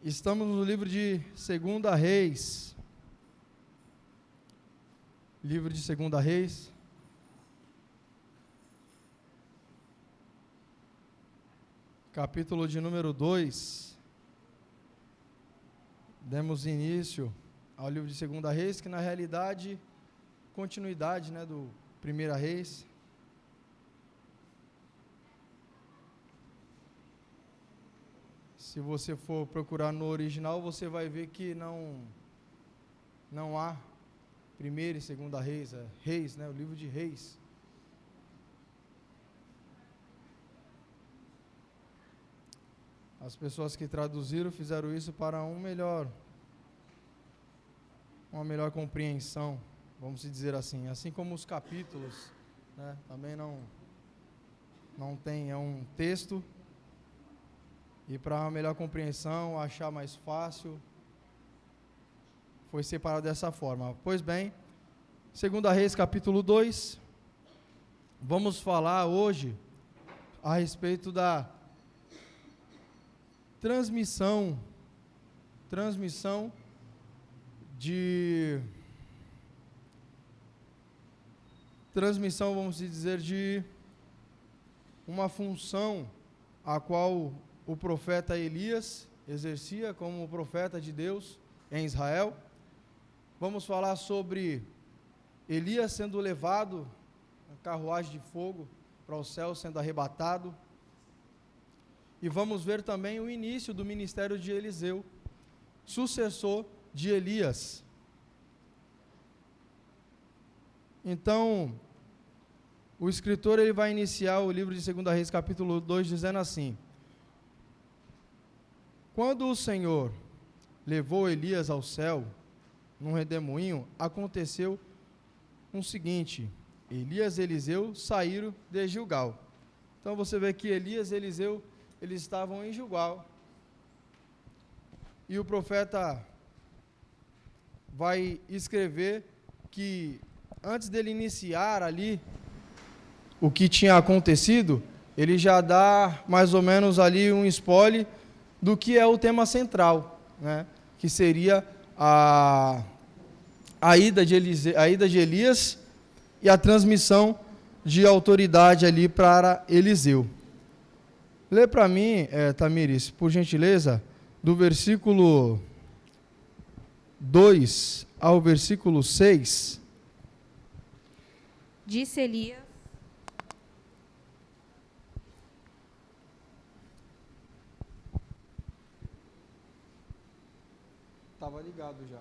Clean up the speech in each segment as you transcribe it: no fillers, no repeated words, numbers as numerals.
Estamos no livro de 2 Reis. Livro de 2 Reis. Capítulo de número 2. Demos início ao livro de 2 Reis, que na realidade, continuidade, do 1 Reis. Se você for procurar no original, você vai ver que não há 1ª e 2 Reis, é Reis, o livro de Reis. As pessoas que traduziram fizeram isso para uma melhor compreensão, vamos dizer assim como os capítulos, também não tem, é um texto. E para uma melhor compreensão, achar mais fácil, foi separado dessa forma. Pois bem, 2 Reis capítulo 2, vamos falar hoje a respeito da transmissão, vamos dizer, de uma função a qual o profeta Elias exercia como profeta de Deus em Israel. Vamos falar sobre Elias sendo levado na carruagem de fogo para o céu, sendo arrebatado. E vamos ver também o início do ministério de Eliseu, sucessor de Elias. Então, o escritor ele vai iniciar o livro de 2 Reis capítulo 2 dizendo assim: quando o Senhor levou Elias ao céu, num redemoinho, aconteceu o seguinte: Elias e Eliseu saíram de Gilgal. Então você vê que Elias e Eliseu, eles estavam em Gilgal. E o profeta vai escrever que antes dele iniciar ali o que tinha acontecido, ele já dá mais ou menos ali um spoiler do que é o tema central, que seria a ida de Elias e a transmissão de autoridade ali para Eliseu. Lê para mim, Tamires, por gentileza, do versículo 2 ao versículo 6. Disse Elias: Estava ligado já.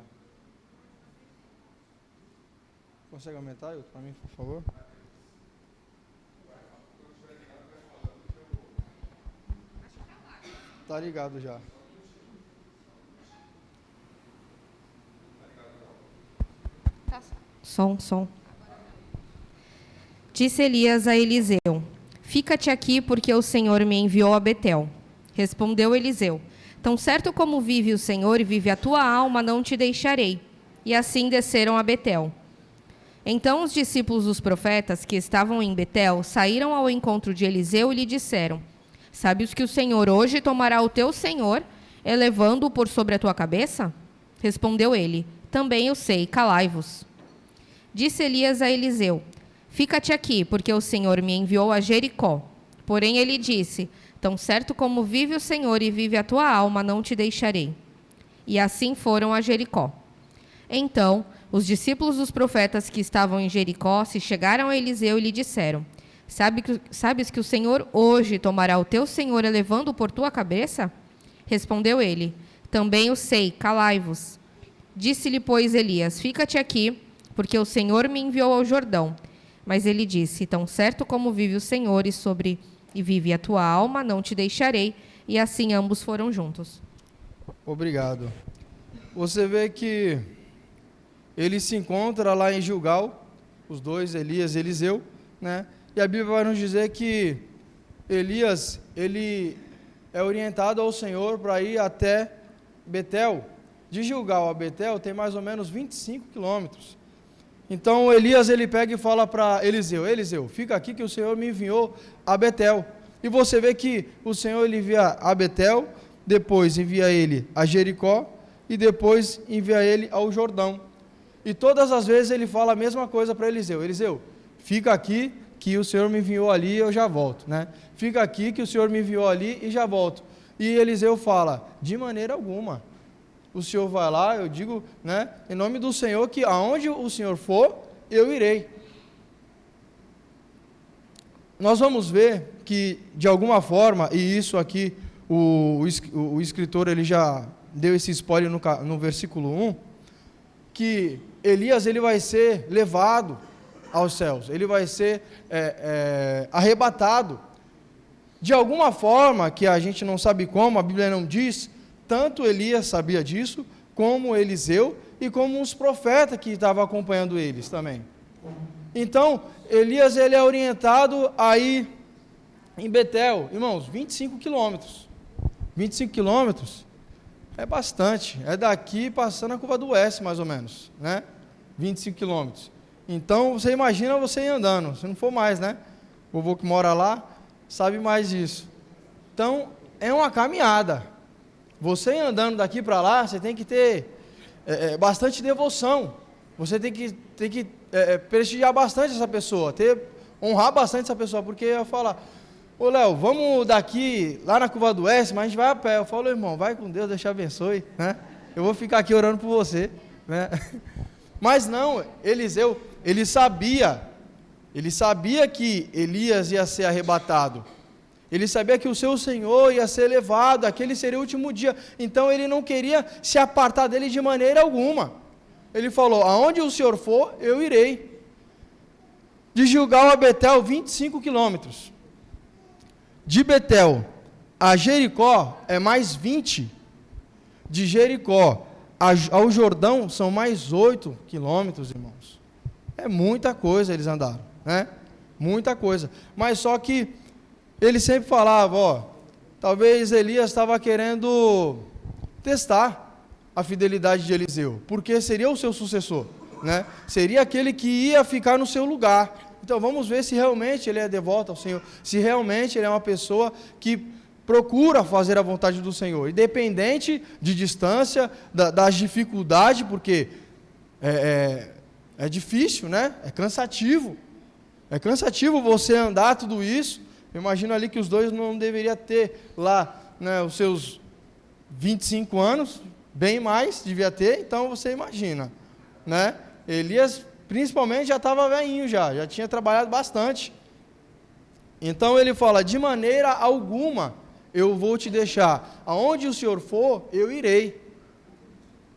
Consegue aumentar, Hilton, para mim, por favor? Está ligado já. Som. Disse Elias a Eliseu: fica-te aqui, porque o Senhor me enviou a Betel. Respondeu Eliseu: tão certo como vive o Senhor e vive a tua alma, não te deixarei. E assim desceram a Betel. Então os discípulos dos profetas que estavam em Betel saíram ao encontro de Eliseu e lhe disseram: sabes que o Senhor hoje tomará o teu senhor, elevando-o por sobre a tua cabeça? Respondeu ele: também eu sei, calai-vos. Disse Elias a Eliseu: fica-te aqui, porque o Senhor me enviou a Jericó. Porém ele disse: tão certo como vive o Senhor e vive a tua alma, não te deixarei. E assim foram a Jericó. Então, os discípulos dos profetas que estavam em Jericó se chegaram a Eliseu e lhe disseram: sabes que o Senhor hoje tomará o teu senhor, elevando-o por tua cabeça? Respondeu ele: também o sei, calai-vos. Disse-lhe, pois, Elias: fica-te aqui, porque o Senhor me enviou ao Jordão. Mas ele disse: tão certo como vive o Senhor e vive a tua alma, não te deixarei. E assim ambos foram juntos. Obrigado. Você vê que ele se encontra lá em Gilgal, os dois, Elias e Eliseu, E a Bíblia vai nos dizer que Elias, ele é orientado ao Senhor para ir até Betel. De Gilgal a Betel tem mais ou menos 25 quilômetros. Então Elias, ele pega e fala para Eliseu: Eliseu, fica aqui que o Senhor me enviou a Betel. E você vê que o Senhor ele envia a Betel, depois envia ele a Jericó e depois envia ele ao Jordão. E todas as vezes ele fala a mesma coisa para Eliseu: Eliseu, fica aqui que o Senhor me enviou ali e eu já volto, né? Fica aqui que o Senhor me enviou ali e já volto. E Eliseu fala: de maneira alguma. O Senhor vai lá, eu digo, né, em nome do Senhor, que aonde o Senhor for, eu irei. Nós vamos ver que, de alguma forma, e isso aqui, o escritor ele já deu esse spoiler no versículo 1, que Elias ele vai ser levado aos céus, ele vai ser arrebatado. De alguma forma, que a gente não sabe como, a Bíblia não diz, tanto Elias sabia disso, como Eliseu e como os profetas que estavam acompanhando eles também. Então, Elias ele é orientado a ir em Betel, irmãos, 25 quilômetros. 25 quilômetros é bastante, é daqui passando a Curva do Oeste, mais ou menos, né? 25 quilômetros. Então, você imagina você ir andando, se não for mais, né? O vovô que mora lá sabe mais disso. Então, é uma caminhada. Você ir andando daqui para lá, você tem que ter bastante devoção. Você tem que prestigiar bastante essa pessoa, honrar bastante essa pessoa, porque eu falar: ô Léo, vamos daqui lá na Curva do Oeste, mas a gente vai a pé. Eu falo: irmão, vai com Deus, Deus te abençoe, né? Eu vou ficar aqui orando por você, né? Mas não, Eliseu, ele sabia que Elias ia ser arrebatado. Ele sabia que o seu Senhor ia ser levado, aquele seria o último dia. Então ele não queria se apartar dele de maneira alguma. Ele falou: aonde o Senhor for, eu irei. De Gilgal a Betel, 25 quilômetros. De Betel a Jericó é mais 20. De Jericó ao Jordão são mais 8 quilômetros, irmãos. É muita coisa eles andaram, né? Muita coisa. Mas só que ele sempre falava, talvez Elias estava querendo testar a fidelidade de Eliseu, porque seria o seu sucessor, né? Seria aquele que ia ficar no seu lugar. Então vamos ver se realmente ele é devoto ao Senhor, se realmente ele é uma pessoa que procura fazer a vontade do Senhor, independente de distância, das dificuldades, porque é difícil, né? É cansativo você andar tudo isso. Eu imagino ali que os dois não deveriam ter lá, né, os seus 25 anos, bem mais devia ter, então você imagina, né? Elias principalmente já estava velhinho, já tinha trabalhado bastante. Então ele fala: de maneira alguma eu vou te deixar, aonde o Senhor for, eu irei.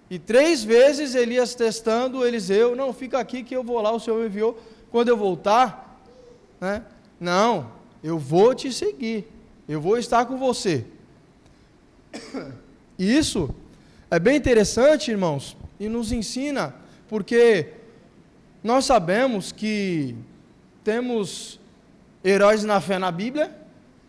E 3 vezes Elias testando Eliseu: não, fica aqui que eu vou lá, o Senhor me enviou, quando eu voltar, né? Não, eu vou te seguir, eu vou estar com você. E isso é bem interessante, irmãos, e nos ensina, porque nós sabemos que temos heróis na fé na Bíblia,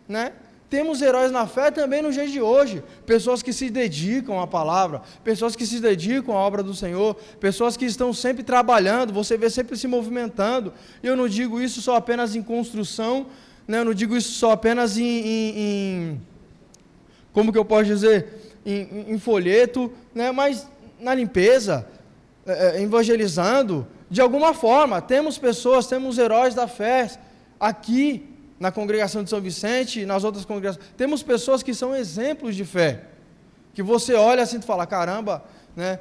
né? Temos heróis na fé também nos dias de hoje, pessoas que se dedicam à palavra, pessoas que se dedicam à obra do Senhor, pessoas que estão sempre trabalhando, você vê sempre se movimentando. Eu não digo isso só apenas em construção, né? Eu não digo isso só apenas como que eu posso dizer, em folheto, né? Mas na limpeza, evangelizando, de alguma forma. Temos pessoas, temos heróis da fé aqui na congregação de São Vicente e nas outras congregações. Temos pessoas que são exemplos de fé, que você olha assim e fala: caramba, né?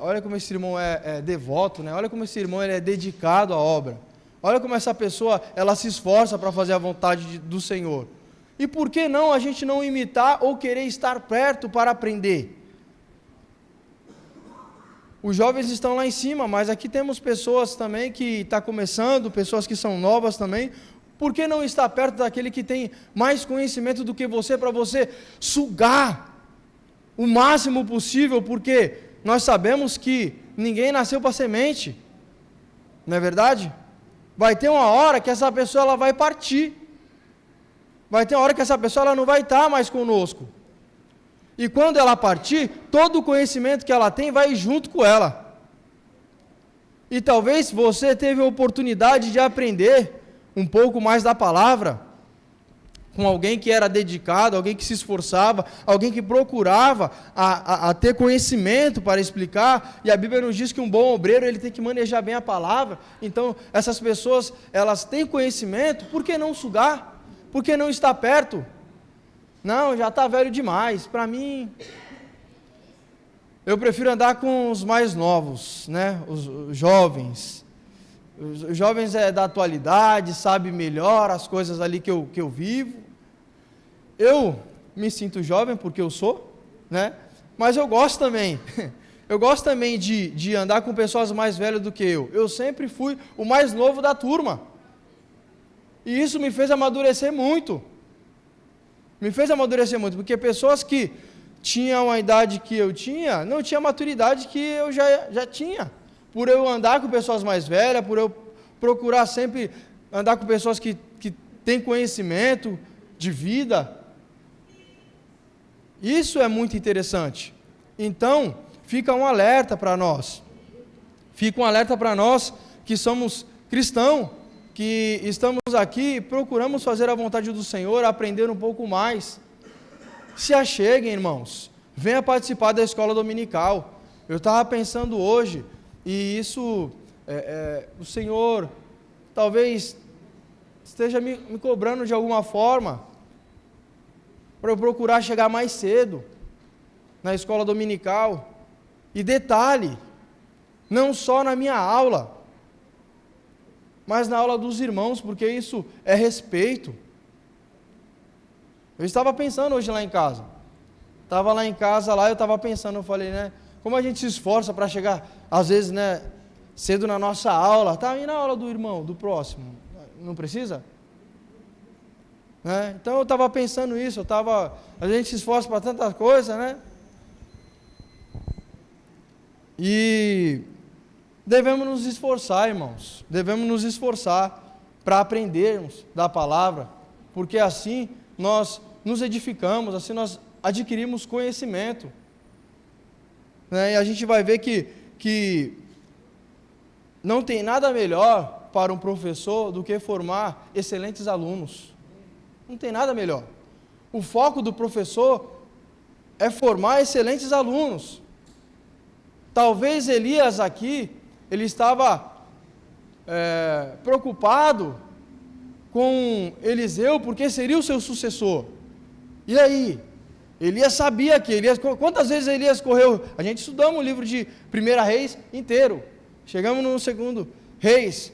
Olha como esse irmão é devoto, né? Olha como esse irmão ele é dedicado à obra. Olha como essa pessoa ela se esforça para fazer a vontade do Senhor. E por que não a gente não imitar ou querer estar perto para aprender? Os jovens estão lá em cima, mas aqui temos pessoas também que estão começando, pessoas que são novas também. Por que não estar perto daquele que tem mais conhecimento do que você, para você sugar o máximo possível? Porque nós sabemos que ninguém nasceu para semente, não é verdade? Vai ter uma hora que essa pessoa ela vai partir, vai ter uma hora que essa pessoa ela não vai estar mais conosco, e quando ela partir, todo o conhecimento que ela tem vai junto com ela. E talvez você teve a oportunidade de aprender um pouco mais da palavra com alguém que era dedicado, alguém que se esforçava, alguém que procurava a ter conhecimento para explicar, e a Bíblia nos diz que um bom obreiro ele tem que manejar bem a palavra. Então essas pessoas, elas têm conhecimento, por que não sugar? Por que não estar perto? Não, já está velho demais, para mim, eu prefiro andar com os mais novos, né? Os jovens. Os jovens da atualidade, sabe melhor as coisas ali que eu vivo. Eu me sinto jovem porque eu sou, né? Mas eu gosto também. Eu gosto também de andar com pessoas mais velhas do que eu. Eu sempre fui o mais novo da turma. E isso me fez amadurecer muito. Me fez amadurecer muito, porque pessoas que tinham a idade que eu tinha, não tinha a maturidade que eu já tinha. Por eu andar com pessoas mais velhas, por eu procurar sempre andar com pessoas que têm conhecimento de vida. Isso é muito interessante. Então, fica um alerta para nós. Fica um alerta para nós que somos cristãos, que estamos aqui e procuramos fazer a vontade do Senhor, aprender um pouco mais. Se acheguem, irmãos. Venha participar da escola dominical. Eu estava pensando hoje, e isso, o Senhor talvez esteja me cobrando de alguma forma, para eu procurar chegar mais cedo na escola dominical. E detalhe, não só na minha aula, mas na aula dos irmãos, porque isso é respeito. Eu estava pensando hoje lá em casa. Estava lá em casa, eu estava pensando, eu falei, né? Como a gente se esforça para chegar, às vezes, né, cedo na nossa aula. Tá, e na aula do irmão, do próximo? Não precisa? Né? Então eu estava pensando isso, a gente se esforça para tantas coisas, né? E devemos nos esforçar, irmãos. Devemos nos esforçar para aprendermos da palavra, porque assim nós nos edificamos, assim nós adquirimos conhecimento. Né? E a gente vai ver que não tem nada melhor para um professor do que formar excelentes alunos. Não tem nada melhor. O foco do professor é formar excelentes alunos. Talvez Elias aqui, ele estava preocupado com Eliseu, porque seria o seu sucessor. E aí? Elias sabia que quantas vezes Elias correu? A gente estudamos o livro de 1 Reis inteiro. Chegamos no 2 Reis.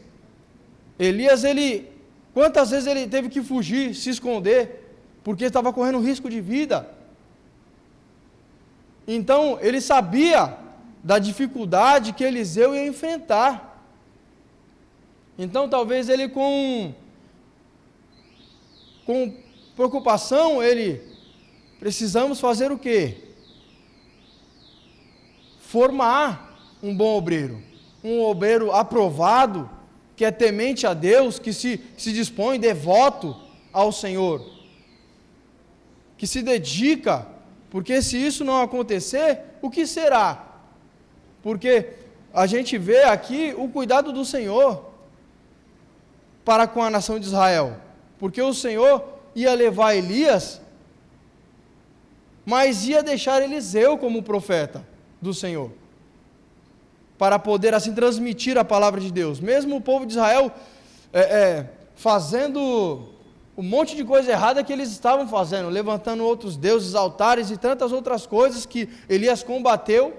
Elias, quantas vezes ele teve que fugir, se esconder, porque estava correndo risco de vida. Então, ele sabia da dificuldade que Eliseu ia enfrentar. Então, talvez ele com preocupação, precisamos fazer o quê? Formar um bom obreiro. Um obreiro aprovado, que é temente a Deus, que se dispõe, devoto ao Senhor. Que se dedica, porque se isso não acontecer, o que será? Porque a gente vê aqui o cuidado do Senhor para com a nação de Israel. Porque o Senhor ia levar Elias, mas ia deixar Eliseu como profeta do Senhor, para poder assim transmitir a palavra de Deus. Mesmo o povo de Israel fazendo um monte de coisa errada que eles estavam fazendo, levantando outros deuses, altares e tantas outras coisas que Elias combateu,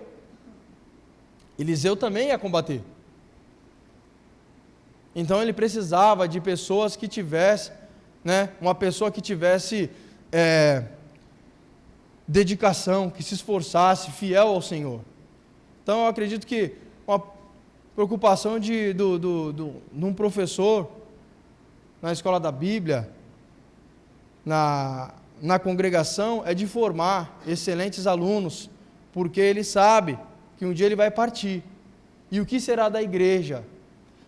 Eliseu também ia combater. Então ele precisava de pessoas que tivessem, né, uma pessoa que tivesse dedicação, que se esforçasse, fiel ao Senhor. Então eu acredito que uma preocupação de um professor na escola da Bíblia, na congregação, é de formar excelentes alunos, porque ele sabe que um dia ele vai partir. E o que será da igreja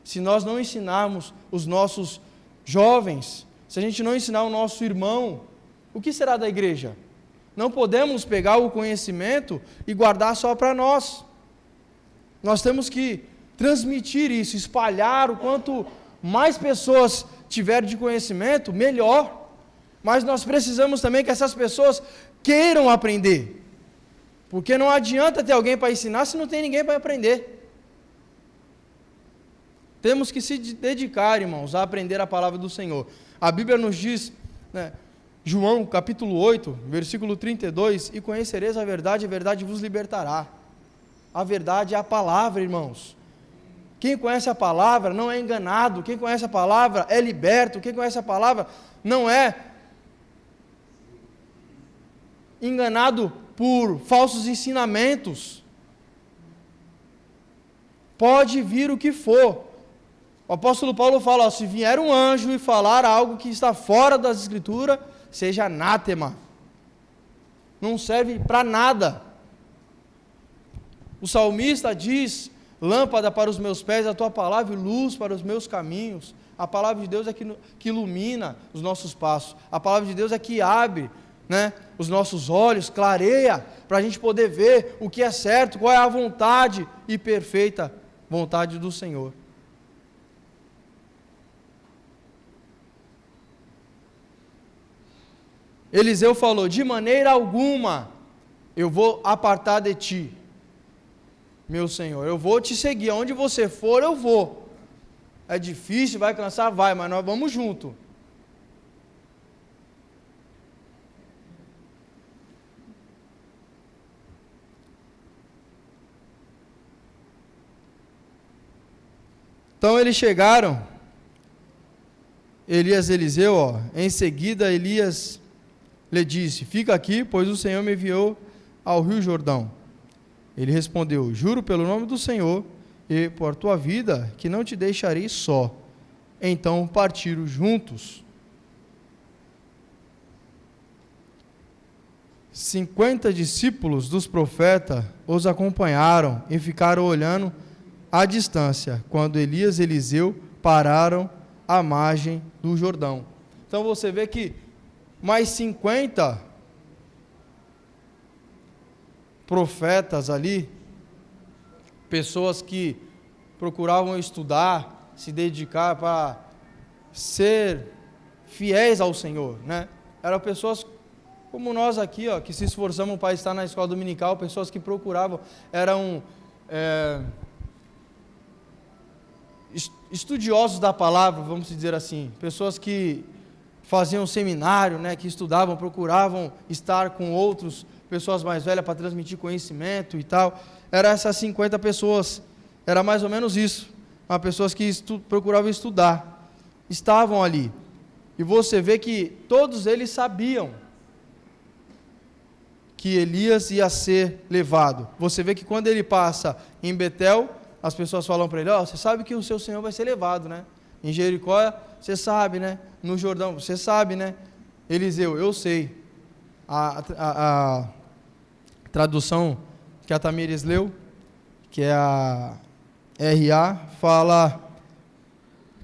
se nós não ensinarmos os nossos jovens, se a gente não ensinar o nosso irmão? O que será da igreja? Não podemos pegar o conhecimento e guardar só para nós. Nós temos que transmitir isso, espalhar. O quanto mais pessoas tiverem de conhecimento, melhor. Mas nós precisamos também que essas pessoas queiram aprender. Porque não adianta ter alguém para ensinar se não tem ninguém para aprender. Temos que se dedicar, irmãos, a aprender a palavra do Senhor. A Bíblia nos diz, né, João capítulo 8, versículo 32, e conhecereis a verdade vos libertará. A verdade é a palavra, irmãos. Quem conhece a palavra não é enganado, quem conhece a palavra é liberto, quem conhece a palavra não é enganado por falsos ensinamentos. Pode vir o que for. O apóstolo Paulo fala, ó, se vier um anjo e falar algo que está fora das escrituras, seja anátema. Não serve para nada. O salmista diz, lâmpada para os meus pés, a tua palavra e luz para os meus caminhos. A palavra de Deus é que ilumina os nossos passos. A palavra de Deus é que abre, né, os nossos olhos, clareia, para a gente poder ver o que é certo, qual é a vontade e perfeita vontade do Senhor. Eliseu falou, de maneira alguma eu vou apartar de ti, meu Senhor, eu vou te seguir, aonde você for eu vou. É difícil, vai cansar, vai, mas nós vamos junto. Então eles chegaram, Elias e Eliseu, ó, em seguida Elias lhe disse, fica aqui, pois o Senhor me enviou ao rio Jordão. Ele respondeu, juro pelo nome do Senhor e por tua vida, que não te deixarei só. Então partiram juntos. 50 discípulos dos profetas os acompanharam e ficaram olhando à distância, quando Elias e Eliseu pararam à margem do Jordão. Então você vê que mais 50 profetas ali, pessoas que procuravam estudar, se dedicar para ser fiéis ao Senhor, né? Eram pessoas como nós aqui, ó, que se esforçamos para estar na escola dominical, pessoas que procuravam, eram estudiosos da palavra, vamos dizer assim, pessoas que faziam seminário, né, que estudavam, procuravam estar com outros, pessoas mais velhas para transmitir conhecimento e tal. Eram essas 50 pessoas, era mais ou menos isso, pessoas que procuravam estudar, estavam ali. E você vê que todos eles sabiam que Elias ia ser levado. Você vê que quando ele passa em Betel, as pessoas falam para ele, ó, você sabe que o seu Senhor vai ser levado, né? Em Jericó, você sabe, né? No Jordão, você sabe, né? Eliseu, eu sei. A tradução que a Tamires leu, que é a RA, fala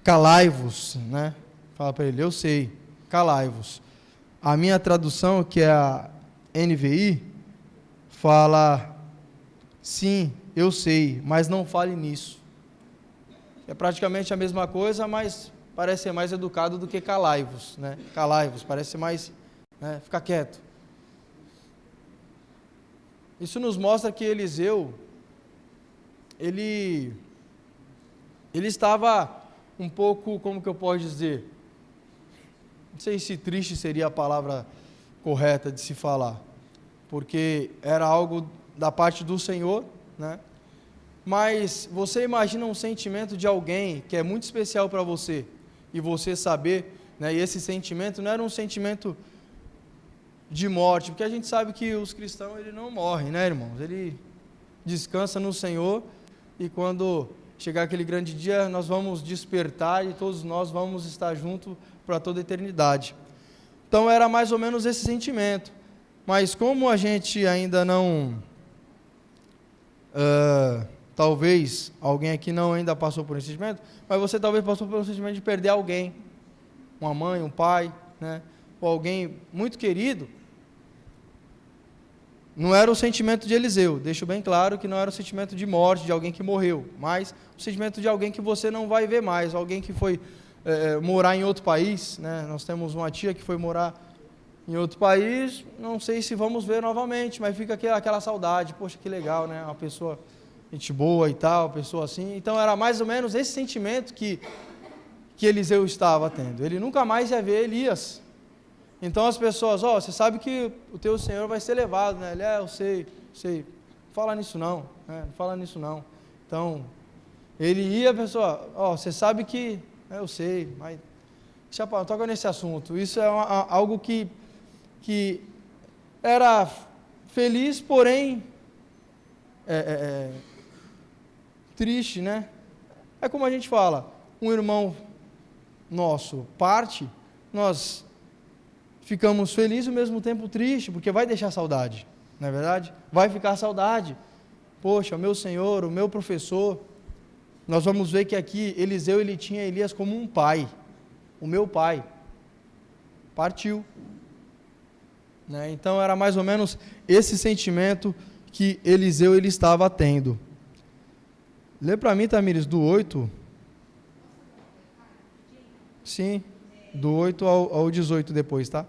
calai-vos, né? Fala para ele, eu sei, calai-vos. A minha tradução, que é a NVI, fala, sim, eu sei, mas não fale nisso. É praticamente a mesma coisa, mas parece ser mais educado do que calai-vos, né? Calai-vos, parece ser mais, né? Fica quieto. Isso nos mostra que Eliseu, ele estava um pouco, como que eu posso dizer? Não sei se triste seria a palavra correta de se falar, porque era algo da parte do Senhor, né? Mas você imagina um sentimento de alguém que é muito especial para você, e você saber, né, e esse sentimento não era um sentimento de morte, porque a gente sabe que os cristãos ele não morrem, né, irmãos? Ele descansa no Senhor, e quando chegar aquele grande dia, nós vamos despertar e todos nós vamos estar juntos para toda a eternidade. Então era mais ou menos esse sentimento, mas como a gente ainda não... talvez alguém aqui não ainda passou por esse sentimento, mas você talvez passou por um sentimento de perder alguém, uma mãe, um pai, né? Ou alguém muito querido. Não era o sentimento de Eliseu, deixo bem claro que não era o sentimento de morte de alguém que morreu, mas o sentimento de alguém que você não vai ver mais, alguém que foi morar em outro país, né? Nós temos uma tia que foi morar em outro país, não sei se vamos ver novamente, mas fica aquela saudade, poxa, que legal, né? Uma pessoa, gente boa e tal, pessoa assim. Então era mais ou menos esse sentimento que Eliseu estava tendo. Ele nunca mais ia ver Elias. Então as pessoas, você sabe que o teu Senhor vai ser levado, né? Ele, eu sei, não fala nisso não, né? Não fala nisso não. Então, ele ia, a pessoa, você sabe que, eu sei, mas não toca nesse assunto. Isso é algo que era feliz, porém triste, né? É como a gente fala, um irmão nosso parte, nós ficamos felizes e ao mesmo tempo tristes, porque vai deixar saudade, não é verdade? Vai ficar saudade. Poxa, o meu Senhor, o meu professor. Nós vamos ver que aqui Eliseu, ele tinha Elias como um pai. O meu pai partiu, né? Então era mais ou menos esse sentimento que Eliseu ele estava tendo. Lê para mim, Tamires, do 8. Sim, do 8 ao 18 depois, tá?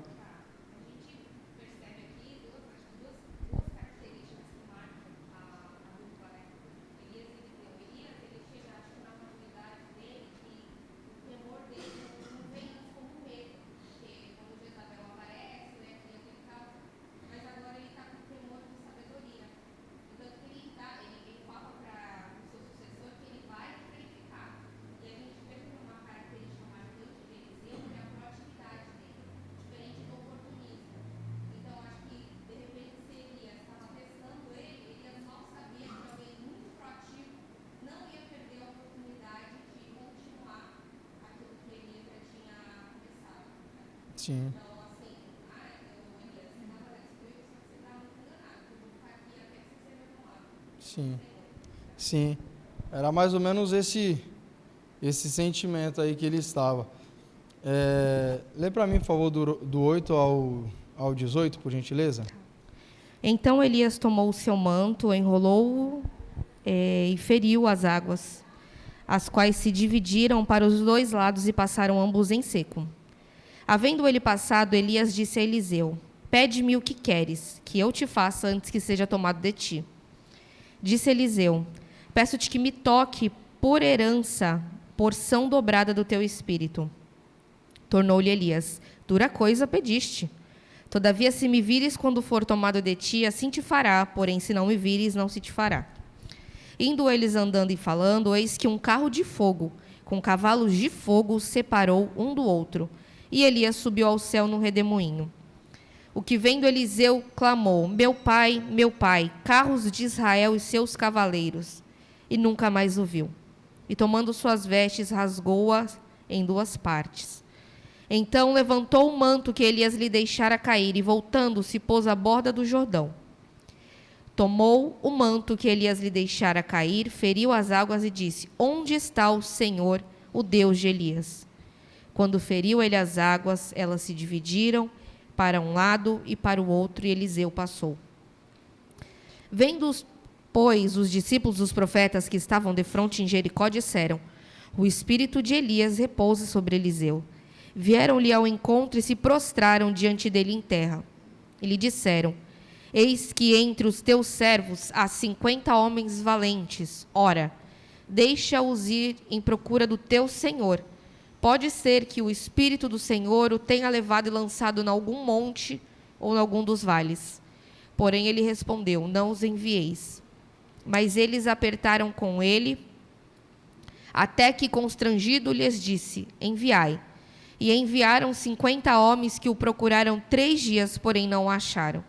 Sim. Sim. Sim. Era mais ou menos esse sentimento aí que ele estava. Lê para mim, por favor, do 8 ao 18, por gentileza. Então Elias tomou o seu manto, enrolou-o e feriu as águas, as quais se dividiram para os dois lados e passaram ambos em seco. Havendo ele passado, Elias disse a Eliseu: Pede-me o que queres, que eu te faça antes que seja tomado de ti. Disse Eliseu: Peço-te que me toque por herança, porção dobrada do teu espírito. Tornou-lhe Elias: Dura coisa pediste. Todavia, se me vires quando for tomado de ti, assim te fará, porém, se não me vires, não se te fará. Indo eles andando e falando, eis que um carro de fogo, com cavalos de fogo, separou um do outro. E Elias subiu ao céu num redemoinho. O que vendo Eliseu clamou: meu pai, carros de Israel e seus cavaleiros. E nunca mais o viu. E tomando suas vestes, rasgou-as em duas partes. Então levantou o manto que Elias lhe deixara cair, e voltando-se, pôs à borda do Jordão. Tomou o manto que Elias lhe deixara cair, feriu as águas e disse: Onde está o Senhor, o Deus de Elias? Quando feriu ele as águas, elas se dividiram para um lado e para o outro, e Eliseu passou. Vendo, pois, os discípulos dos profetas que estavam defronte em Jericó, disseram: O espírito de Elias repousa sobre Eliseu. Vieram-lhe ao encontro e se prostraram diante dele em terra. E lhe disseram: Eis que entre os teus servos há 50 homens valentes. Ora, deixa-os ir em procura do teu senhor. Pode ser que o Espírito do Senhor o tenha levado e lançado em algum monte ou em algum dos vales. Porém ele respondeu: Não os envieis. Mas eles apertaram com ele, até que constrangido lhes disse: Enviai. E enviaram 50 homens que o procuraram 3 dias, porém não o acharam.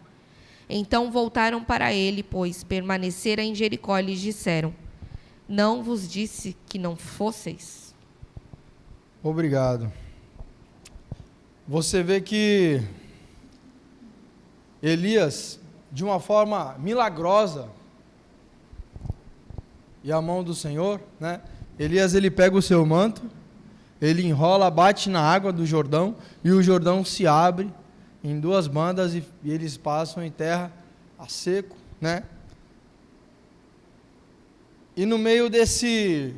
Então voltaram para ele, pois permanecera em Jericó, e lhes disseram: Não vos disse que não fosseis? Obrigado. Você vê que Elias, de uma forma milagrosa, e a mão do Senhor, né? Elias, ele pega o seu manto, ele enrola, bate na água do Jordão, e o Jordão se abre em 2 bandas e eles passam em terra a seco, né? E no meio desse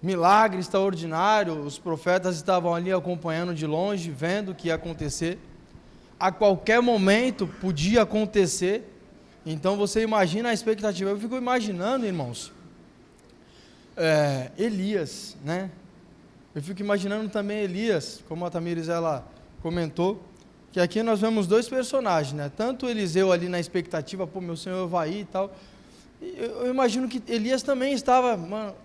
milagre extraordinário, os profetas estavam ali acompanhando de longe, vendo o que ia acontecer. a qualquer momento podia acontecer. Então você imagina a expectativa. Eu fico imaginando, irmãos, Elias, né? Eu fico imaginando também Elias, como a Tamires ela comentou, que aqui nós vemos dois personagens, né? Tanto Eliseu ali na expectativa, pô, meu Senhor vai ir e tal. Eu imagino que Elias também estava,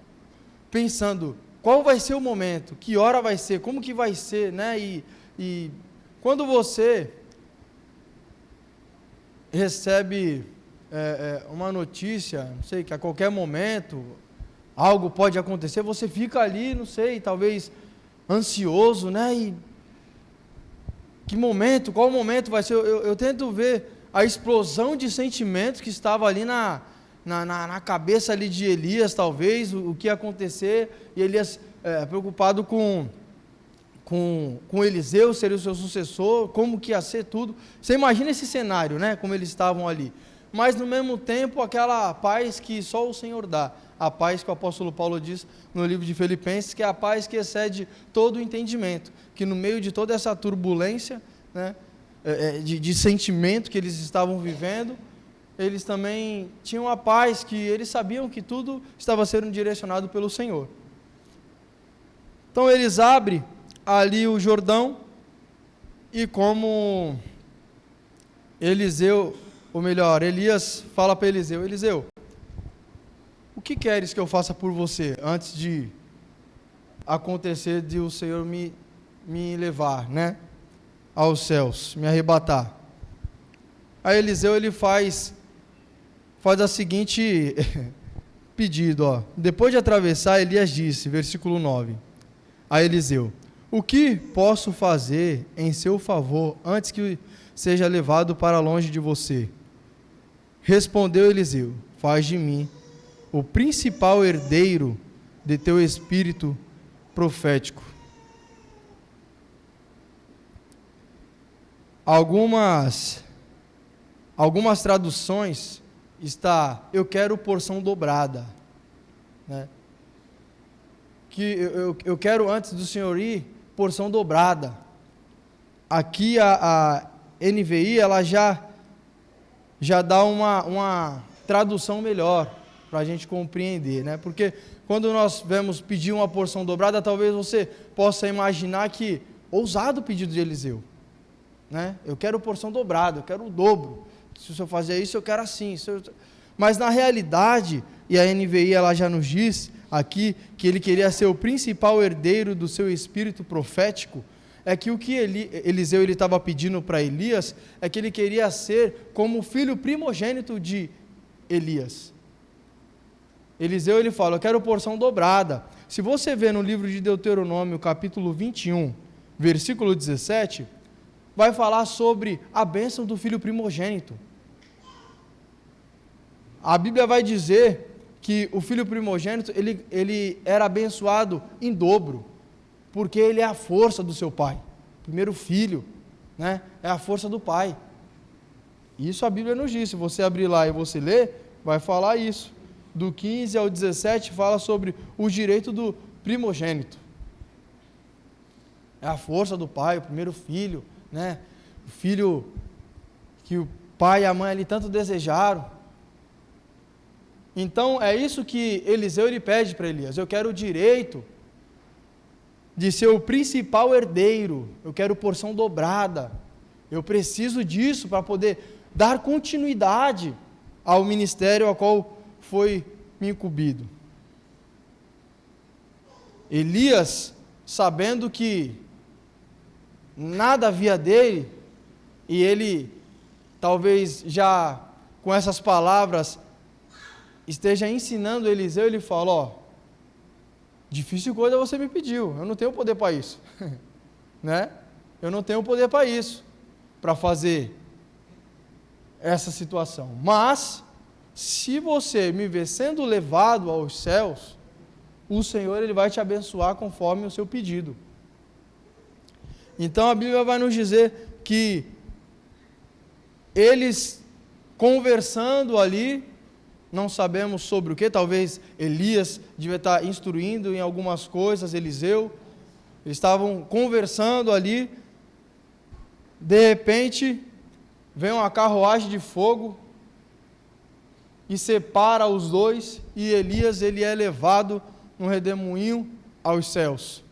pensando, qual vai ser o momento, que hora vai ser, como que vai ser, né? E quando você recebe uma notícia, não sei, que a qualquer momento algo pode acontecer, você fica ali, não sei, talvez ansioso, né? E que momento, qual momento vai ser? Eu tento ver a explosão de sentimentos que estava ali na cabeça ali de Elias, talvez, o que ia acontecer, e Elias preocupado com Eliseu, seria o seu sucessor, como que ia ser tudo. Você imagina esse cenário, né? Como eles estavam ali. Mas no mesmo tempo, aquela paz que só o Senhor dá. A paz que o apóstolo Paulo diz no livro de Filipenses, que é a paz que excede todo o entendimento. Que no meio de toda essa turbulência, né, de sentimento que eles estavam vivendo, eles também tinham a paz, que eles sabiam que tudo estava sendo direcionado pelo Senhor. Então eles abrem ali o Jordão, e como Eliseu, ou melhor, Elias fala para Eliseu, Eliseu, o que queres que eu faça por você antes de acontecer de o Senhor me levar, né, aos céus, me arrebatar? Aí Eliseu ele faz a seguinte pedido, ó. Depois de atravessar, Elias disse, versículo 9, a Eliseu, o que posso fazer em seu favor antes que seja levado para longe de você? Respondeu Eliseu, faz de mim o principal herdeiro de teu espírito profético. Algumas traduções está, eu quero porção dobrada, né? Que eu quero antes do Senhor ir, porção dobrada. Aqui a NVI ela já dá uma tradução melhor para a gente compreender, né? Porque quando nós vemos pedir uma porção dobrada, talvez você possa imaginar que ousado o pedido de Eliseu, né? Eu quero porção dobrada, eu quero o dobro. Se o senhor fazer isso, eu quero assim. Mas na realidade, e a NVI ela já nos diz aqui que ele queria ser o principal herdeiro do seu espírito profético, é que o que Eliseu estava pedindo para Elias é que ele queria ser como o filho primogênito de Elias. Eliseu ele fala, eu quero porção dobrada. Se você ver no livro de Deuteronômio, capítulo 21, versículo 17, vai falar sobre a bênção do filho primogênito. A Bíblia vai dizer que o filho primogênito, ele era abençoado em dobro, porque ele é a força do seu pai. Primeiro filho, né, é a força do pai. Isso a Bíblia nos diz. Se você abrir lá e você ler, vai falar isso. Do 15 ao 17 fala sobre o direito do primogênito. É a força do pai, o primeiro filho, né? O filho que o pai e a mãe ali tanto desejaram. Então é isso que Eliseu ele pede para Elias, eu quero o direito de ser o principal herdeiro, eu quero porção dobrada, eu preciso disso para poder dar continuidade ao ministério ao qual foi me incumbido. Elias, sabendo que nada havia dele, e ele talvez já com essas palavras esteja ensinando Eliseu, ele fala, ó, difícil coisa você me pediu, eu não tenho poder para isso, né? Eu não tenho poder para isso, para fazer essa situação, mas se você me ver sendo levado aos céus, o Senhor ele vai te abençoar conforme o seu pedido. Então a Bíblia vai nos dizer que eles conversando ali, não sabemos sobre o que, talvez Elias devia estar instruindo em algumas coisas, Eliseu, eles estavam conversando ali, de repente, vem uma carruagem de fogo e separa os dois, e Elias ele é levado no redemoinho aos céus.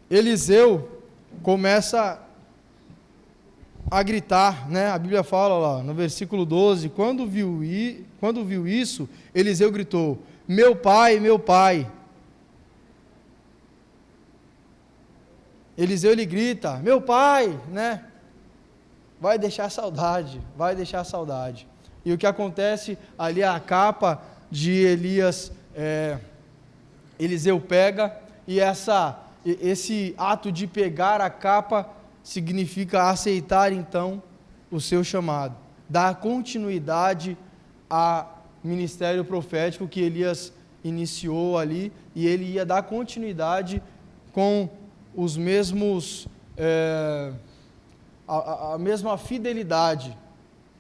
Eliseu começa a gritar, né? A Bíblia fala lá no versículo 12, quando viu isso, Eliseu gritou: meu pai, meu pai. Eliseu ele grita: meu pai, né? Vai deixar saudade, vai deixar saudade. E o que acontece ali, a capa de Elias, Eliseu pega, e esse ato de pegar a capa significa aceitar então o seu chamado, dar continuidade ao ministério profético que Elias iniciou ali, e ele ia dar continuidade com os mesmos, a mesma fidelidade,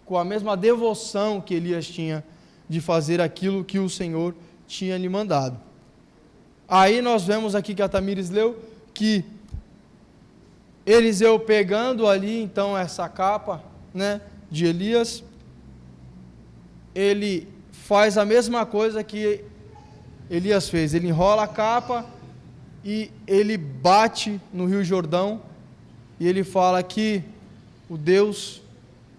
com a mesma devoção que Elias tinha de fazer aquilo que o Senhor tinha lhe mandado. Aí nós vemos aqui que a Tamires leu, que Eliseu pegando ali então essa capa, né, de Elias, ele faz a mesma coisa que Elias fez, ele enrola a capa e ele bate no Rio Jordão, e ele fala que o Deus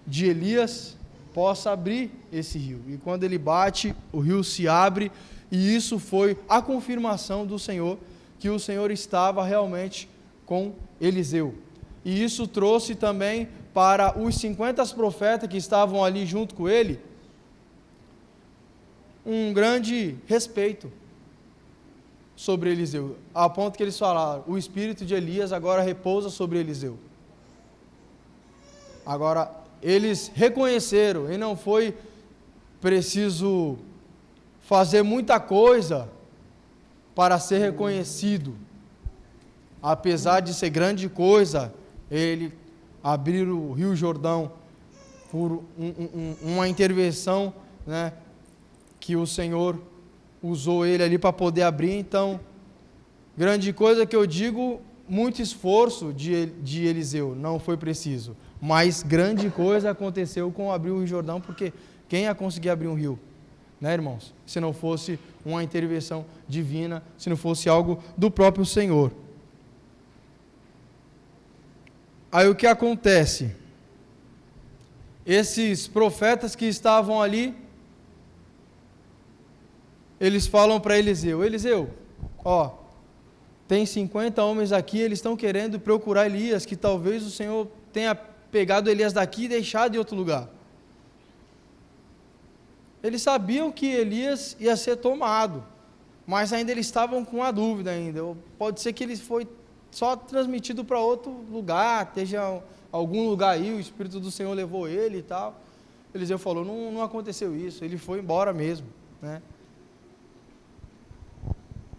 de Elias possa abrir esse rio. E quando ele bate, o rio se abre, e isso foi a confirmação do Senhor, que o Senhor estava realmente com Eliseu. E isso trouxe também para os 50 profetas que estavam ali junto com ele um grande respeito sobre Eliseu, a ponto que eles falaram: o espírito de Elias agora repousa sobre Eliseu. Agora, eles reconheceram, e não foi preciso fazer muita coisa para ser reconhecido. Apesar de ser grande coisa, ele abrir o Rio Jordão por uma intervenção, né, que o Senhor usou ele ali para poder abrir. Então, grande coisa que eu digo, muito esforço de Eliseu, não foi preciso. Mas grande coisa aconteceu com abrir o Rio Jordão, porque quem ia conseguir abrir um rio, né, irmãos? Se não fosse uma intervenção divina, se não fosse algo do próprio Senhor. Aí o que acontece? Esses profetas que estavam ali, eles falam para Eliseu: Eliseu, ó, tem 50 homens aqui, eles estão querendo procurar Elias, que talvez o Senhor tenha pegado Elias daqui e deixado em outro lugar. Eles sabiam que Elias ia ser tomado, mas ainda eles estavam com a dúvida ainda. Pode ser que ele foi só transmitido para outro lugar, esteja algum lugar aí, o Espírito do Senhor levou ele e tal. Eliseu falou: não aconteceu isso, ele foi embora mesmo, né?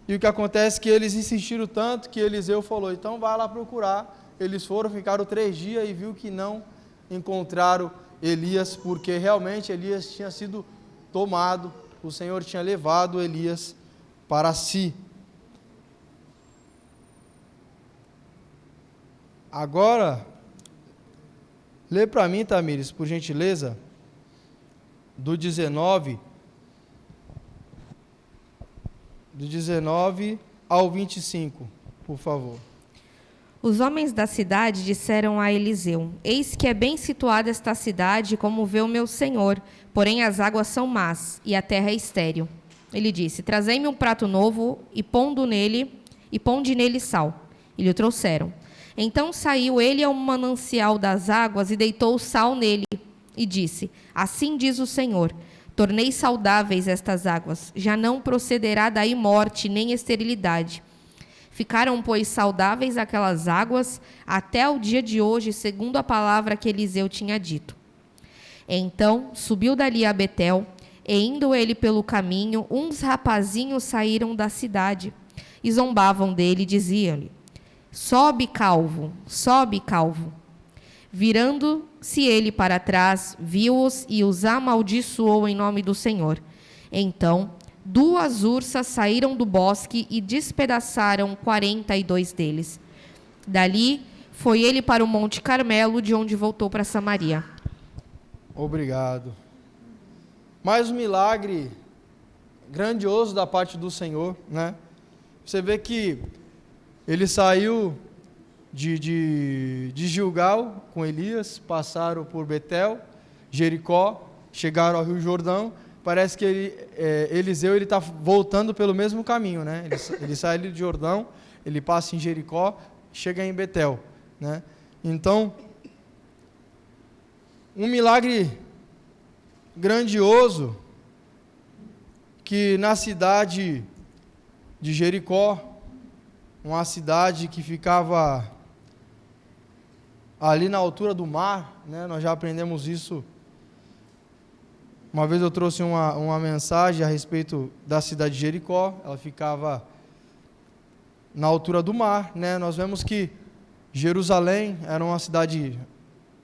E o que acontece é que eles insistiram tanto que Eliseu falou: então vai lá procurar. Eles foram, ficaram 3 dias e viu que não encontraram Elias, porque realmente Elias tinha sido tomado, o Senhor tinha levado Elias para si. Agora, lê para mim, Tamires, por gentileza, do 19 ao 25, por favor. Os homens da cidade disseram a Eliseu: eis que é bem situada esta cidade, como vê o meu senhor, porém as águas são más, e a terra é estéril. Ele disse: trazei-me um prato novo, e ponde nele sal. E lhe o trouxeram. Então saiu ele ao manancial das águas, e deitou o sal nele, e disse: assim diz o Senhor, tornei saudáveis estas águas, já não procederá daí morte, nem esterilidade. Ficaram, pois, saudáveis aquelas águas até o dia de hoje, segundo a palavra que Eliseu tinha dito. Então subiu dali a Betel, e indo ele pelo caminho, uns rapazinhos saíram da cidade, e zombavam dele, e diziam-lhe: sobe, calvo, sobe, calvo. Virando-se ele para trás, viu-os e os amaldiçoou em nome do Senhor. Então 2 ursas saíram do bosque e despedaçaram 42 deles. Dali Foi ele para o Monte Carmelo, de onde voltou para Samaria. Obrigado. Mais um milagre grandioso da parte do Senhor, né? Você vê que ele saiu de Gilgal com Elias, passaram por Betel, Jericó, chegaram ao Rio Jordão. Parece que Eliseu está voltando pelo mesmo caminho, né? Ele sai ali de Jordão, ele passa em Jericó, chega em Betel, né? Então, um milagre grandioso que na cidade de Jericó, uma cidade que ficava ali na altura do mar, né? Nós já aprendemos isso. Uma vez eu trouxe uma mensagem a respeito da cidade de Jericó, ela ficava na altura do mar, né? Nós vemos que Jerusalém era uma cidade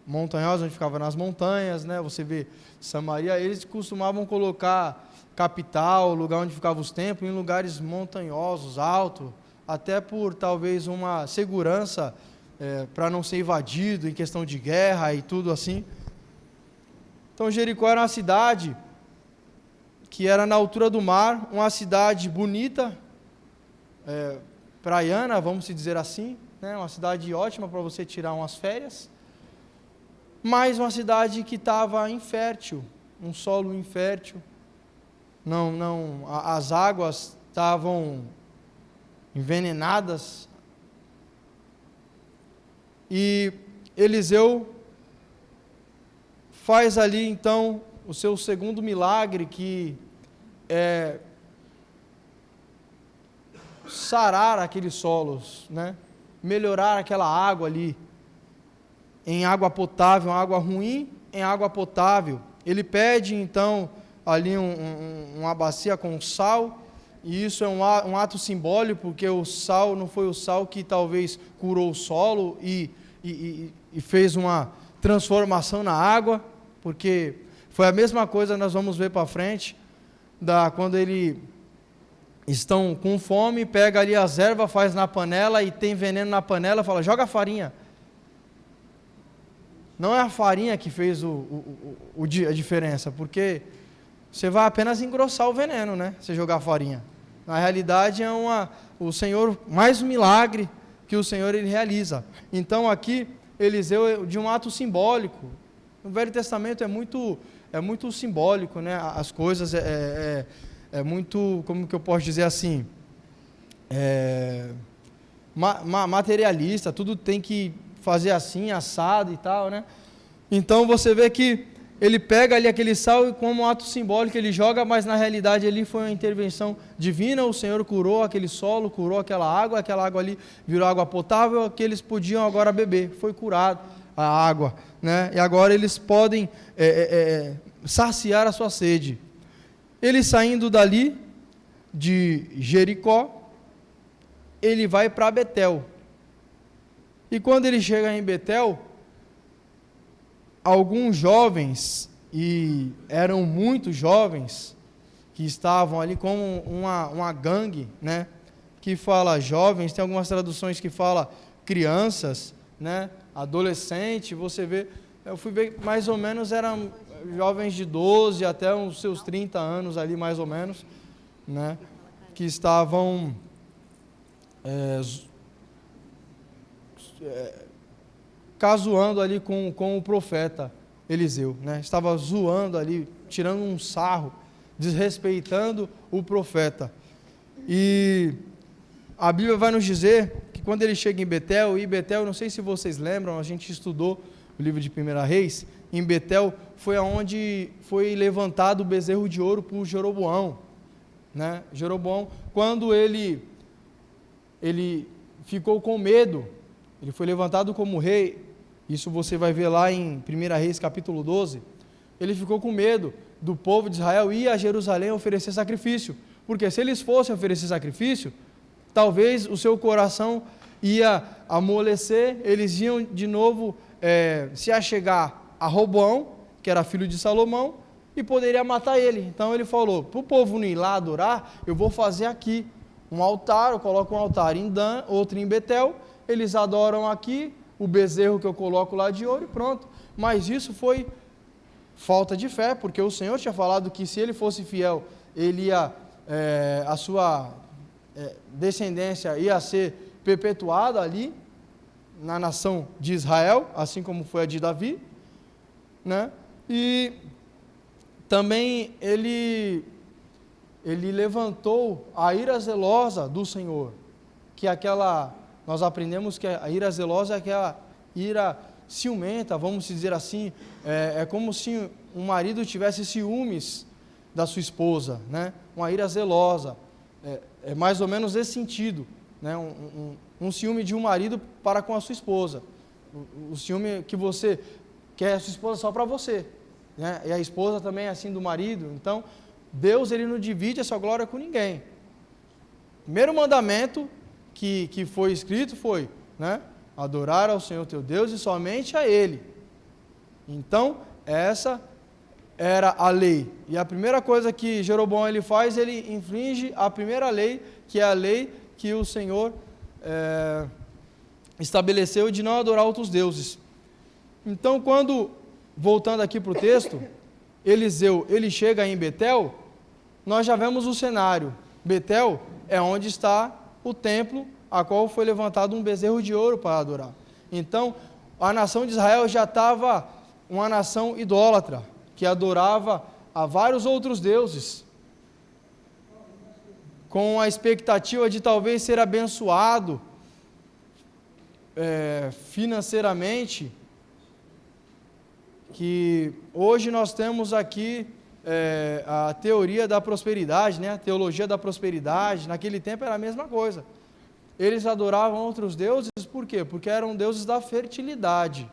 montanhosa, onde ficava nas montanhas, né? Você vê Samaria, eles costumavam colocar capital, lugar onde ficavam os templos, em lugares montanhosos, altos, até por talvez uma segurança para não ser invadido em questão de guerra e tudo assim. Então Jericó era uma cidade que era na altura do mar, uma cidade bonita, praiana, vamos dizer assim, né? Uma cidade ótima para você tirar umas férias, mas uma cidade que estava infértil, um solo infértil. As águas estavam envenenadas. E Eliseu faz ali então o seu segundo milagre, que é sarar aqueles solos, né? Melhorar aquela água ali em água potável, uma água ruim em água potável. Ele pede então ali uma bacia com sal, e isso é um ato simbólico, porque o sal não foi o sal que talvez curou o solo e fez uma transformação na água, porque foi a mesma coisa, nós vamos ver para frente, quando eles estão com fome, pega ali as ervas, faz na panela e tem veneno na panela, fala, joga a farinha. Não é a farinha que fez a diferença, porque você vai apenas engrossar o veneno, né? Você jogar farinha. Na realidade o Senhor, mais um milagre que o Senhor ele realiza. Então aqui Eliseu, de um ato simbólico. No Velho Testamento é muito simbólico, né? As coisas é muito, como que eu posso dizer assim, materialista, tudo tem que fazer assim, assado e tal, né? Então você vê que ele pega ali aquele sal e como um ato simbólico ele joga, mas na realidade ali foi uma intervenção divina, o Senhor curou aquele solo, curou aquela água ali virou água potável, que eles podiam agora beber, foi curado a água, né? E agora eles podem saciar a sua sede. Ele saindo dali, de Jericó, ele vai para Betel. E quando ele chega em Betel, alguns jovens, e eram muitos jovens, que estavam ali como uma gangue, né? Que fala jovens, tem algumas traduções que fala crianças, né? Adolescente, você vê, eu fui ver, mais ou menos eram jovens de 12 até os seus 30 anos ali, mais ou menos, né? Que estavam casuando ali com o profeta Eliseu, né? Estava zoando ali, tirando um sarro, desrespeitando o profeta. E a Bíblia vai nos dizer que quando ele chega em Betel, e Betel, não sei se vocês lembram, a gente estudou o livro de 1 Reis, em Betel foi onde foi levantado o bezerro de ouro por Jeroboão, né? Jeroboão, quando ele ficou com medo, ele foi levantado como rei, isso você vai ver lá em 1 Reis capítulo 12, ele ficou com medo do povo de Israel ir a Jerusalém oferecer sacrifício, porque se eles fossem oferecer sacrifício, talvez o seu coração ia amolecer, eles iam de novo se achegar a Roboão, que era filho de Salomão, e poderia matar ele. Então ele falou, para o povo não ir lá adorar, eu vou fazer aqui um altar, eu coloco um altar em Dan, outro em Betel, eles adoram aqui, o bezerro que eu coloco lá de ouro e pronto. Mas isso foi falta de fé, porque o Senhor tinha falado que se ele fosse fiel, ele ia, a sua descendência ia ser perpetuada ali na nação de Israel, assim como foi a de Davi, né? E também ele levantou a ira zelosa do Senhor, que nós aprendemos que a ira zelosa é aquela ira ciumenta, vamos dizer assim, é como se um marido tivesse ciúmes da sua esposa, né? Uma ira zelosa, é mais ou menos esse sentido, né? Um ciúme de um marido para com a sua esposa, o ciúme que você quer a sua esposa só para você, né? E a esposa também é assim do marido. Então, Deus ele não divide a sua glória com ninguém. O primeiro mandamento que foi escrito foi, né? Adorar ao Senhor teu Deus e somente a Ele. Então, essa era a lei. E a primeira coisa que Jeroboão ele faz, ele infringe a primeira lei, que é a lei que o Senhor estabeleceu de não adorar outros deuses. Então, voltando aqui para o texto, Eliseu, ele chega em Betel, nós já vemos o cenário. Betel é onde está o templo, a qual foi levantado um bezerro de ouro para adorar. Então, a nação de Israel já estava uma nação idólatra, que adorava a vários outros deuses, com a expectativa de talvez ser abençoado financeiramente, que hoje nós temos aqui a teoria da prosperidade, né? A teologia da prosperidade. Naquele tempo era a mesma coisa. Eles adoravam outros deuses, por quê? Porque eram deuses da fertilidade.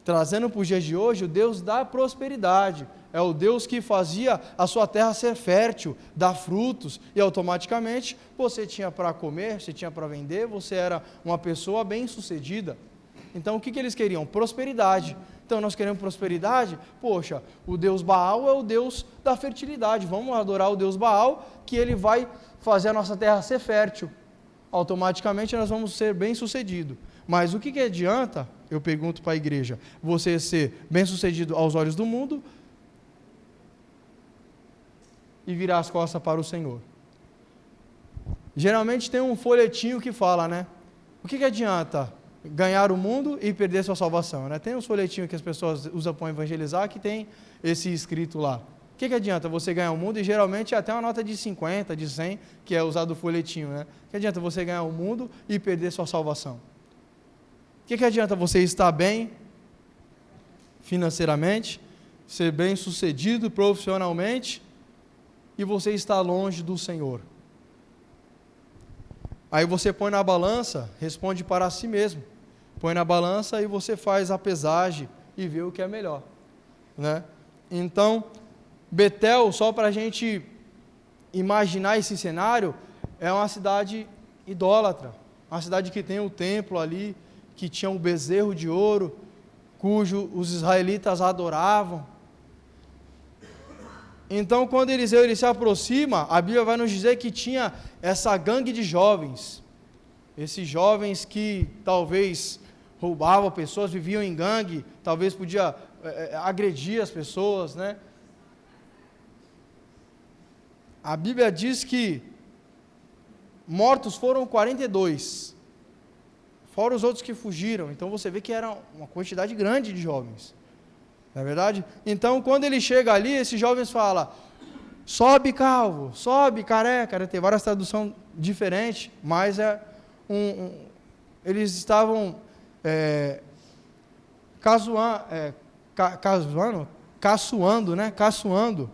Trazendo para os dias de hoje, o Deus da prosperidade. É o Deus que fazia a sua terra ser fértil, dar frutos, e automaticamente você tinha para comer, você tinha para vender, você era uma pessoa bem-sucedida. Então, o que eles queriam? Prosperidade. Então, nós queremos prosperidade? Poxa, o Deus Baal é o Deus da fertilidade. Vamos adorar o Deus Baal, que ele vai fazer a nossa terra ser fértil. Automaticamente nós vamos ser bem-sucedidos. Mas o que adianta, eu pergunto para a igreja, você ser bem-sucedido aos olhos do mundo e virar as costas para o Senhor? Geralmente tem um folhetinho que fala, né? O que adianta ganhar o mundo e perder sua salvação, né? Tem uns folhetinhos que as pessoas usam para evangelizar que tem esse escrito lá. O que adianta você ganhar o mundo? E geralmente é até uma nota de 50, de 100, que é usado o folhetinho, né? O que adianta você ganhar o mundo e perder sua salvação? O que adianta você estar bem financeiramente, ser bem sucedido profissionalmente e você estar longe do Senhor? Aí você põe na balança, responde para si mesmo. Põe na balança e você faz a pesagem e vê o que é melhor, né? Então, Betel, só para a gente imaginar esse cenário, é uma cidade idólatra, uma cidade que tem o templo ali, que tinha um bezerro de ouro, cujo os israelitas adoravam. Então, quando Eliseu ele se aproxima, a Bíblia vai nos dizer que tinha essa gangue de jovens, esses jovens que talvez roubavam pessoas, viviam em gangue, talvez podia agredir as pessoas, né? A Bíblia diz que mortos foram 42, fora os outros que fugiram. Então você vê que era uma quantidade grande de jovens, não é verdade? Então quando ele chega ali, esses jovens falam: sobe calvo, sobe careca. Tem várias traduções diferentes, mas eles estavam caçoando, né? Caçoando.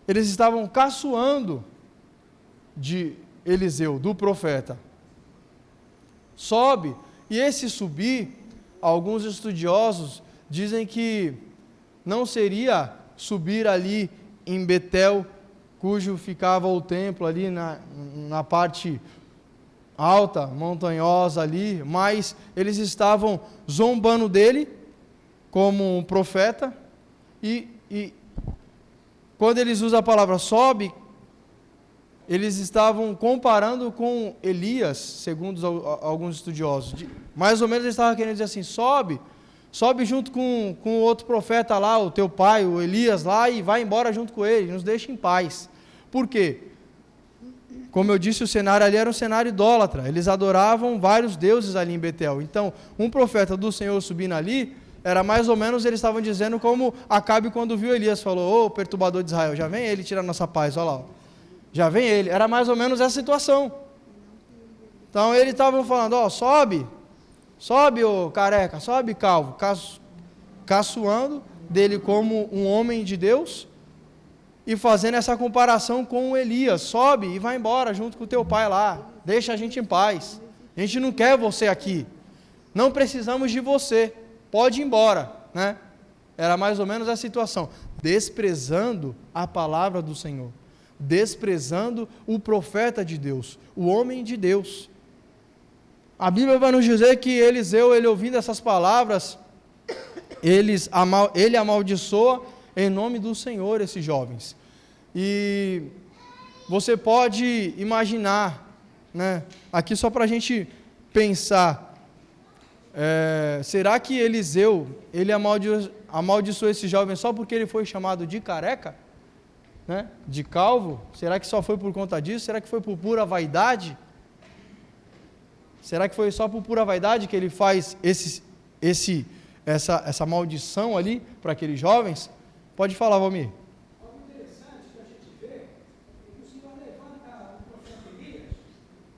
Eles estavam caçoando de Eliseu, do profeta. Sobe. E esse subir, alguns estudiosos dizem que não seria subir ali em Betel, cujo ficava o templo ali na parte alta, montanhosa ali, mas eles estavam zombando dele como um profeta, e quando eles usam a palavra sobe, eles estavam comparando com Elias, segundo alguns estudiosos. Mais ou menos eles estavam querendo dizer assim, sobe junto com o outro profeta lá, o teu pai, o Elias lá, e vai embora junto com ele, nos deixa em paz. Por quê? Como eu disse, o cenário ali era um cenário idólatra, eles adoravam vários deuses ali em Betel. Então, um profeta do Senhor subindo ali, era mais ou menos, eles estavam dizendo como Acabe quando viu Elias, falou, ô perturbador de Israel, já vem ele tirar nossa paz, olha lá, ó. Já vem ele, era mais ou menos essa situação. Então, eles estavam falando, ó, sobe, ô careca, sobe calvo, caçoando dele como um homem de Deus, e fazendo essa comparação com o Elias, sobe e vai embora junto com o teu pai lá, deixa a gente em paz, a gente não quer você aqui, não precisamos de você, pode ir embora, né? Era mais ou menos a situação, desprezando a palavra do Senhor, desprezando o profeta de Deus, o homem de Deus. A Bíblia vai nos dizer que Eliseu, ele ouvindo essas palavras, ele amaldiçoa em nome do Senhor esses jovens. E você pode imaginar, né, aqui só para a gente pensar, será que Eliseu, ele amaldiçoou esse jovem só porque ele foi chamado de careca? Né, de calvo? Será que só foi por conta disso? Será que foi por pura vaidade? Será que foi só por pura vaidade que ele faz essa maldição ali para aqueles jovens? Pode falar, Valmir. Algo interessante que a gente vê é que o Senhor levanta o profeta Elias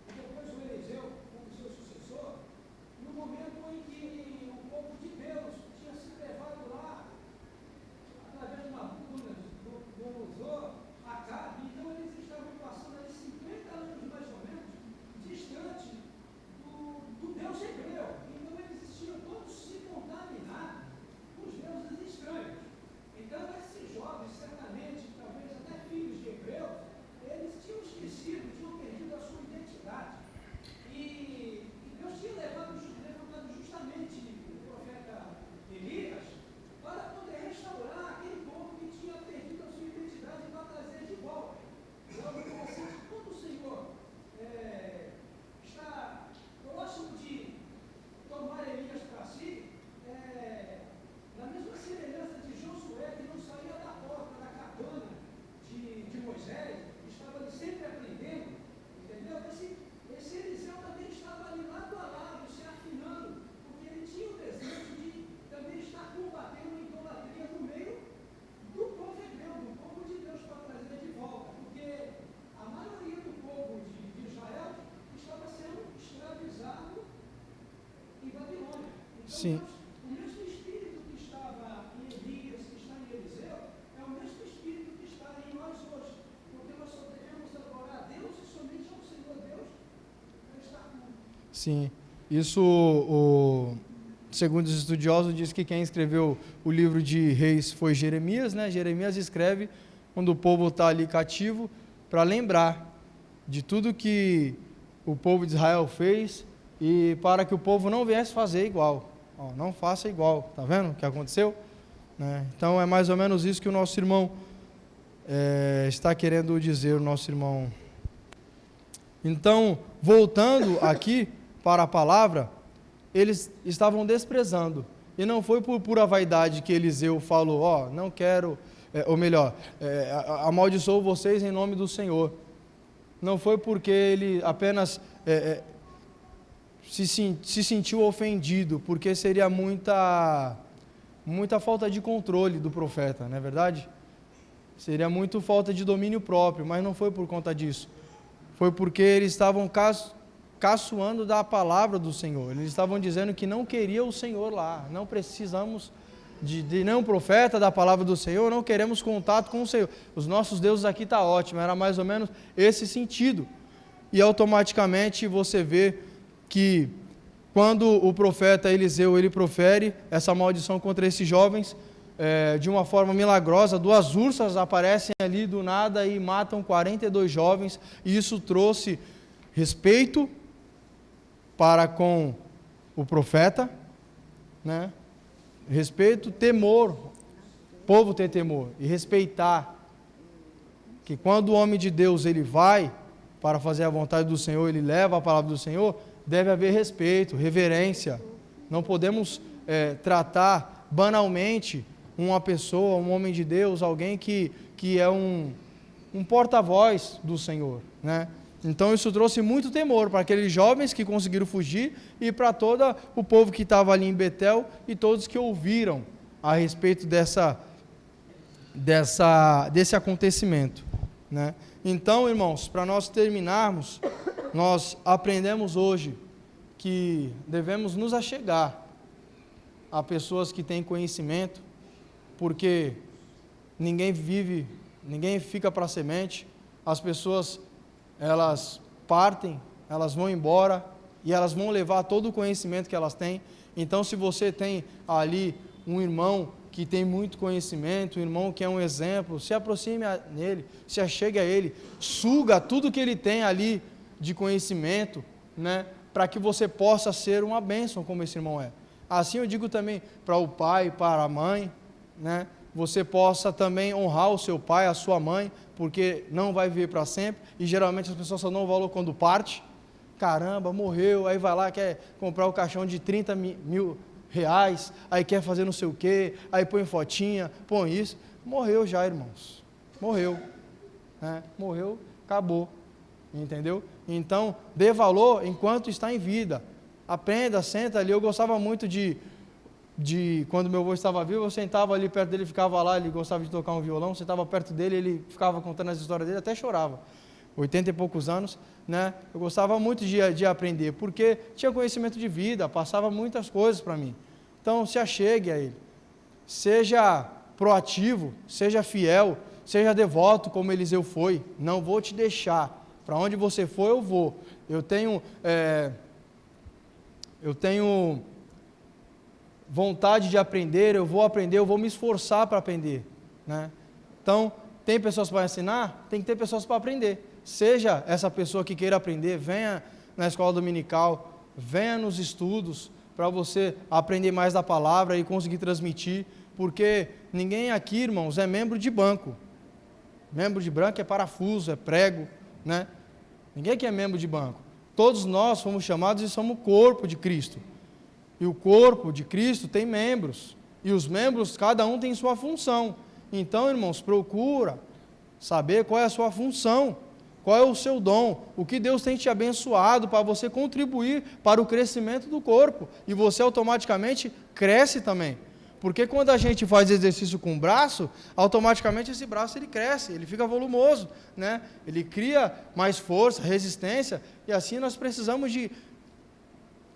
e depois o Eliseu como seu sucessor, no momento em que o povo de Deus tinha se levado lá através de Nabucodonosor, Acabe. Então eles estavam passando ali 50 anos mais ou menos distante do Deus hebreu. Então eles tinham todos se contaminado com os deuses estranhos. Então esses jovens, certamente, talvez até filhos de hebreus, eles tinham esquecido, tinham perdido a sua identidade. E Deus tinha levantado justamente o profeta Elias para poder restaurar aquele povo que tinha perdido a sua identidade e para trazer de volta. Então, quando o Senhor está próximo de tomar Elias para si, na mesma semelhança de Josué, que não saía da porta da cabana de Moisés, estava ali sempre aprendendo, entendeu? Esse Eliseu também estava ali lado a lado, se afinando, porque ele tinha o desejo de também estar combatendo a idolatria no meio do povo hebreu, do povo de Deus, para trazer de volta, porque a maioria do povo de Israel estava sendo escravizado em Babilônia. Então, Sim. o mesmo espírito que estava em Elias, que está em Eliseu, é o mesmo espírito que está em nós hoje, porque nós só devemos adorar a Deus e somente ao Senhor Deus para estar com. Sim, isso, segundo os estudiosos, diz que quem escreveu o livro de Reis foi Jeremias, né? Jeremias escreve quando o povo está ali cativo, para lembrar de tudo que o povo de Israel fez e para que o povo não viesse fazer igual. Ó, não faça igual, tá vendo o que aconteceu? Né? Então é mais ou menos isso que o nosso irmão está querendo dizer, o nosso irmão. Então, voltando aqui para a palavra, eles estavam desprezando, e não foi por pura vaidade que Eliseu falou, ó, não quero, ou melhor, amaldiçoo vocês em nome do Senhor. Não foi porque ele apenas se sentiu ofendido, porque seria muita falta de controle do profeta, não é verdade? Seria muito falta de domínio próprio, mas não foi por conta disso. Foi porque eles estavam caçoando da palavra do Senhor. Eles estavam dizendo que não queria o Senhor lá, não precisamos de nenhum profeta da palavra do Senhor, não queremos contato com o Senhor. Os nossos deuses aqui está ótimo, era mais ou menos esse sentido. E automaticamente você vê que quando o profeta Eliseu ele profere essa maldição contra esses jovens, de uma forma milagrosa, 2 ursas aparecem ali do nada e matam 42 jovens, e isso trouxe respeito para com o profeta, né? Respeito, temor, o povo ter temor e respeitar, que quando o homem de Deus ele vai para fazer a vontade do Senhor, ele leva a palavra do Senhor, deve haver respeito, reverência. Não podemos tratar banalmente uma pessoa, um homem de Deus, alguém que é um porta-voz do Senhor, né? Então isso trouxe muito temor para aqueles jovens que conseguiram fugir e para todo o povo que estava ali em Betel e todos que ouviram a respeito desse acontecimento, né? Então, irmãos, para nós terminarmos, nós aprendemos hoje que devemos nos achegar a pessoas que têm conhecimento, porque ninguém fica para semente, as pessoas, elas partem, elas vão embora e elas vão levar todo o conhecimento que elas têm. Então, se você tem ali um irmão que tem muito conhecimento, um irmão que é um exemplo, se aproxime nele, se achegue a ele, suga tudo que ele tem ali de conhecimento, né, para que você possa ser uma bênção como esse irmão é. Assim eu digo também para o pai, para a mãe, né, você possa também honrar o seu pai, a sua mãe, porque não vai viver para sempre, e geralmente as pessoas só dão valor quando parte. Caramba, morreu, aí vai lá, quer comprar o caixão de 30 mil reais, aí quer fazer não sei o quê, aí põe fotinha, põe isso. Morreu já, irmãos. Morreu. Né? Morreu, acabou. Entendeu? Então, dê valor enquanto está em vida. Aprenda, senta ali. Eu gostava muito de quando meu avô estava vivo, eu sentava ali perto dele, ficava lá, ele gostava de tocar um violão, sentava perto dele, ele ficava contando as histórias dele, até chorava. 80 e poucos anos, né? Eu gostava muito de aprender, porque tinha conhecimento de vida, passava muitas coisas para mim. Então, se achegue a ele. Seja proativo, seja fiel, seja devoto como Eliseu foi. Não vou te deixar. Para onde você for, eu vou. Eu tenho vontade de aprender, eu vou me esforçar para aprender, né? Então, tem pessoas para ensinar? Tem que ter pessoas para aprender. Seja essa pessoa que queira aprender, venha na escola dominical, venha nos estudos, para você aprender mais da palavra e conseguir transmitir, porque ninguém aqui, irmãos, é membro de banco. Membro de banco é parafuso, é prego, né? Ninguém aqui é membro de banco. Todos nós fomos chamados e somos o corpo de Cristo. E o corpo de Cristo tem membros. E os membros, cada um tem sua função. Então, irmãos, procura saber qual é a sua função, qual é o seu dom, o que Deus tem te abençoado para você contribuir para o crescimento do corpo. E você automaticamente cresce também. Porque quando a gente faz exercício com o braço, automaticamente esse braço ele cresce, ele fica volumoso, né? Ele cria mais força, resistência. E assim nós precisamos de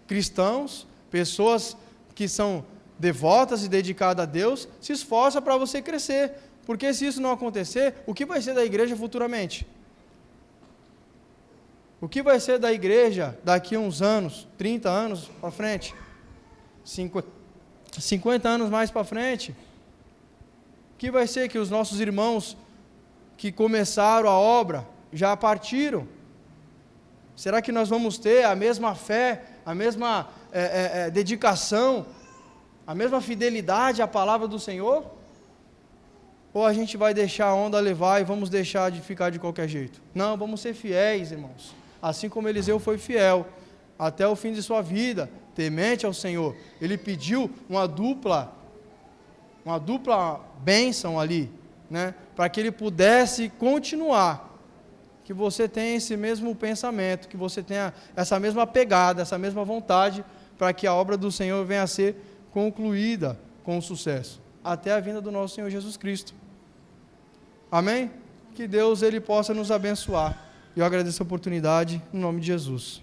cristãos, pessoas que são devotas e dedicadas a Deus, se esforça para você crescer, porque se isso não acontecer, o que vai ser da igreja futuramente? O que vai ser da igreja daqui a uns anos, 30 anos para frente, 50 anos mais para frente? O que vai ser que os nossos irmãos que começaram a obra já partiram? Será que nós vamos ter a mesma fé, a mesma dedicação, a mesma fidelidade à palavra do Senhor? Ou a gente vai deixar a onda levar e vamos deixar de ficar de qualquer jeito? Não, vamos ser fiéis, irmãos. Assim como Eliseu foi fiel até o fim de sua vida, temente ao Senhor. Ele pediu uma dupla bênção ali, né? Para que ele pudesse continuar. Que você tenha esse mesmo pensamento, que você tenha essa mesma pegada, essa mesma vontade, para que a obra do Senhor venha a ser concluída com sucesso, até a vinda do nosso Senhor Jesus Cristo. Amém? Que Deus ele possa nos abençoar. E eu agradeço a oportunidade, em nome de Jesus.